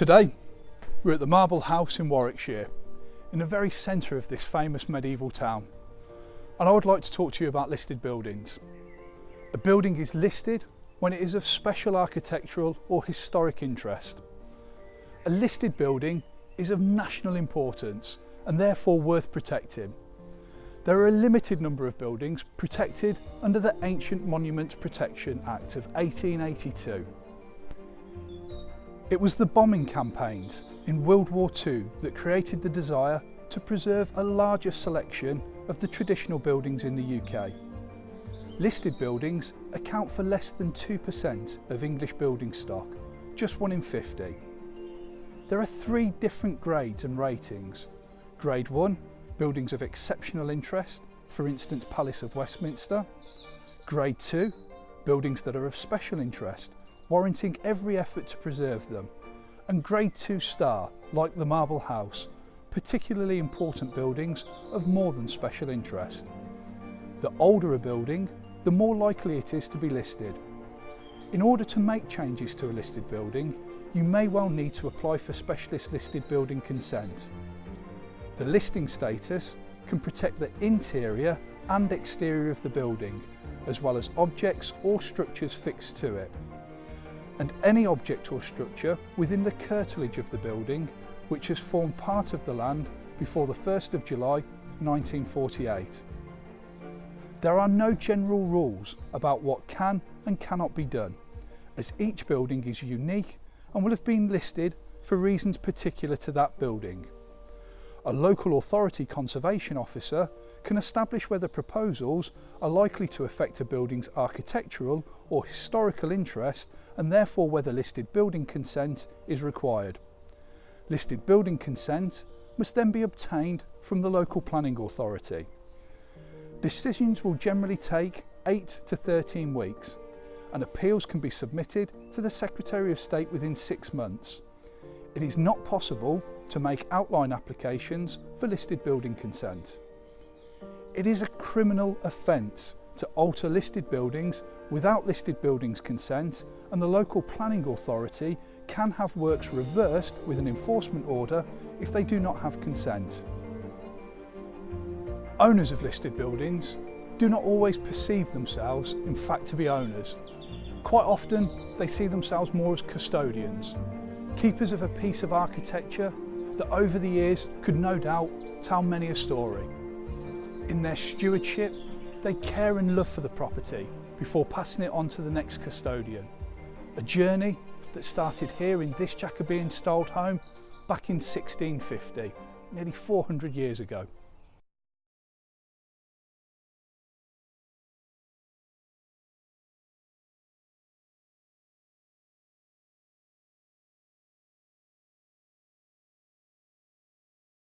Today, we're at the Marble House in Warwickshire, in the very centre of this famous medieval town. And I would like to talk to you about listed buildings. A building is listed when it is of special architectural or historic interest. A listed building is of national importance and therefore worth protecting. There are a limited number of buildings protected under the Ancient Monuments Protection Act of 1882. It was the bombing campaigns in World War II that created the desire to preserve a larger selection of the traditional buildings in the UK. Listed buildings account for less than 2% of English building stock, just 1 in 50. There are 3 different grades and ratings. Grade 1, buildings of exceptional interest, for instance Palace of Westminster. Grade 2, buildings that are of special interest, warranting every effort to preserve them. And Grade 2 star, like the Marble House, particularly important buildings of more than special interest. The older a building, the more likely it is to be listed. In order to make changes to a listed building, you may well need to apply for specialist listed building consent. The listing status can protect the interior and exterior of the building, as well as objects or structures fixed to it, and any object or structure within the curtilage of the building which has formed part of the land before the 1st of July 1948. There are no general rules about what can and cannot be done, as each building is unique and will have been listed for reasons particular to that building. A local authority conservation officer can establish whether proposals are likely to affect a building's architectural or historical interest and therefore whether listed building consent is required. Listed building consent must then be obtained from the local planning authority. Decisions will generally take 8 to 13 weeks, and appeals can be submitted to the Secretary of State within 6 months. It is not possible to make outline applications for listed building consent. It is a criminal offence to alter listed buildings without listed buildings consent, and the local planning authority can have works reversed with an enforcement order if they do not have consent. Owners of listed buildings do not always perceive themselves in fact to be owners. Quite often they see themselves more as custodians, keepers of a piece of architecture that over the years could no doubt tell many a story. In their stewardship, they care and love for the property before passing it on to the next custodian. A journey that started here in this Jacobean styled home back in 1650, nearly 400 years ago.